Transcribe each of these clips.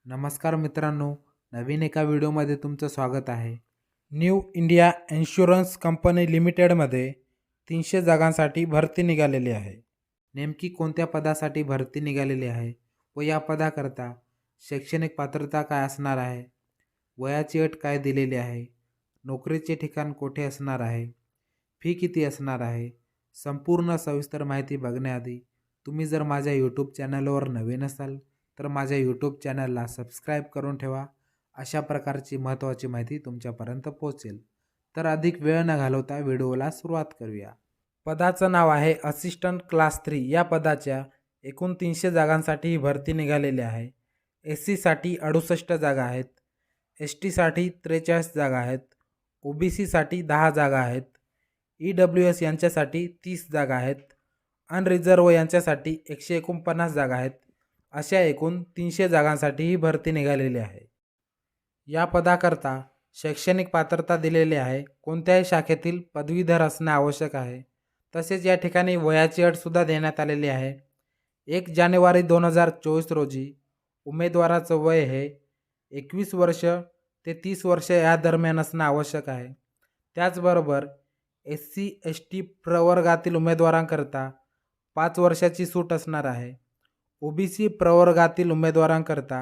नमस्कार मित्रांनो, नवीन एका व्हिडिओमध्ये तुमचं स्वागत आहे। न्यू इंडिया इन्शुरन्स कंपनी लिमिटेडमध्ये 300 जागांसाठी भरती निघालेली आहे। नेमकी कोणत्या पदासाठी भरती निघालेली आहे व या पदाकरता शैक्षणिक पात्रता काय असणार आहे, वयाची अट काय दिलेली आहे, नोकरीचे ठिकाण कोठे असणार आहे, फी किती असणार आहे, संपूर्ण सविस्तर माहिती बघण्याआधी तुम्ही जर माझ्या यूट्यूब चॅनलवर नवीन असाल तर माझ्या यूट्यूब चॅनलला सबस्क्राईब करून ठेवा। अशा प्रकारची महत्त्वाची माहिती तुमच्यापर्यंत पोहोचेल। तर अधिक वेळ न घालवता व्हिडिओला सुरुवात करूया। पदाचं नाव आहे असिस्टंट क्लास 3। या पदाच्या एकूण 300 जागांसाठी ही भरती निघालेली आहे। SC साठी 68 जागा आहेत, ST साठी 43 जागा आहेत, OBC साठी 10 जागा आहेत, EWS यांच्यासाठी 30 जागा आहेत, अनरिझर्व यांच्यासाठी 149 जागा आहेत। अशा एकूण 300 जागांसाठी ही भरती निघालेली आहे। या पदाकरता शैक्षणिक पात्रता दिलेली आहे, कोणत्याही शाखेतील पदवीधर असणे आवश्यक आहे। तसेच या ठिकाणी वयाची अट सुद्धा देण्यात आलेली आहे। 1 जानेवारी 2024 रोजी उमेदवाराचं वय हे 21 वर्ष ते 30 वर्ष या दरम्यान असणे आवश्यक आहे। त्याचबरोबर SC ST प्रवर्गातील उमेदवारांकरता 5 वर्षाची सूट असणार आहे। OBC प्रवर्गातील उमेदवारांकरता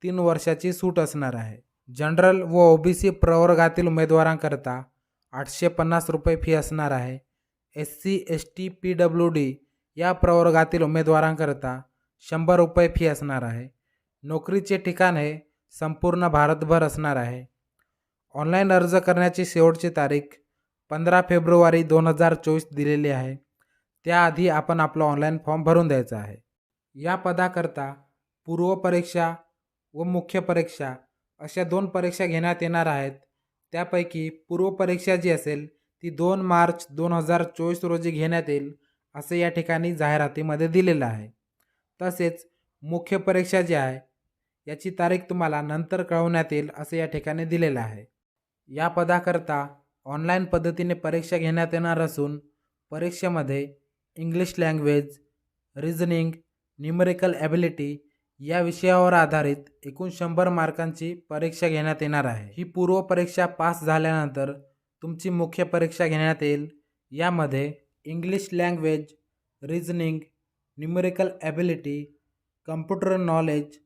3 वर्षाची सूट असणार आहे। जनरल व OBC प्रवर्गातील उमेदवारांकरता 850 रुपये फी असणार आहे। SC ST PWD या प्रवर्गातील उमेदवारांकरता 100 रुपये फी असणार आहे। नोकरीचे ठिकाण हे संपूर्ण भारतभर असणार आहे। ऑनलाईन अर्ज करण्याची शेवटची तारीख 15 फेब्रुवारी 2024 दिलेली आहे। त्याआधी आपण आपला ऑनलाईन फॉर्म भरून द्यायचा आहे। या पदाकरता पूर्व परीक्षा व मुख्य परीक्षा अशा 2 परीक्षा घेण्यात येणार आहेत। त्यापैकी पूर्व परीक्षा जी असेल ती 2 मार्च 2024 रोजी घेण्यात येईल असे या ठिकाणी जाहिरातीमध्ये दिलेलं आहे। तसेच मुख्य परीक्षा जी आहे याची तारीख तुम्हाला नंतर कळवण्यात येईल असे या ठिकाणी दिलेलं आहे। या पदाकरता ऑनलाईन पद्धतीने परीक्षा घेण्यात येणार असून परीक्षेमध्ये English language, reasoning, numerical ability या विषयावर आधारित एकूण 100 मार्कांची परीक्षा घेण्यात येणार आहे। ही पूर्व परीक्षा पास झाल्यानंतर तुमची मुख्य परीक्षा घेण्यात येईल। यामध्ये English language, reasoning, numerical ability, computer knowledge,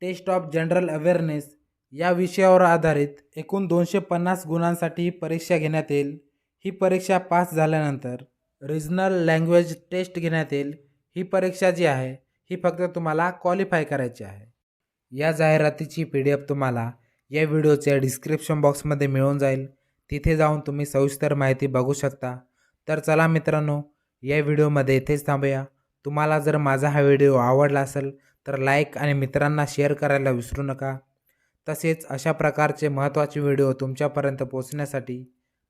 test of general awareness या विषयावर आधारित एकूण 250 गुणांसाठी ही परीक्षा घेण्यात येईल। ही परीक्षा पास झाल्यानंतर रिजनल लँग्वेज टेस्ट घेण्यात येईल। ही परीक्षा जी आहे ही फक्त तुम्हाला क्वालिफाय करायची आहे। या जाहिरातीची PDF तुम्हाला या व्हिडिओच्या डिस्क्रिप्शन बॉक्समध्ये मिळून जाईल, तिथे जाऊन तुम्ही सविस्तर माहिती बघू शकता। तर चला मित्रांनो, या व्हिडिओमध्ये इथेच थांबूया। तुम्हाला जर माझा हा व्हिडिओ आवडला असेल तर लाईक आणि मित्रांना शेअर करायला विसरू नका। तसेच अशा प्रकारचे महत्त्वाचे व्हिडिओ तुमच्यापर्यंत पोहोचण्यासाठी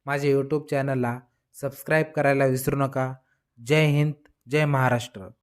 माझे यूट्यूब चॅनलला सबस्क्राईब करायला विसरू नका। जय हिंद, जय महाराष्ट्र।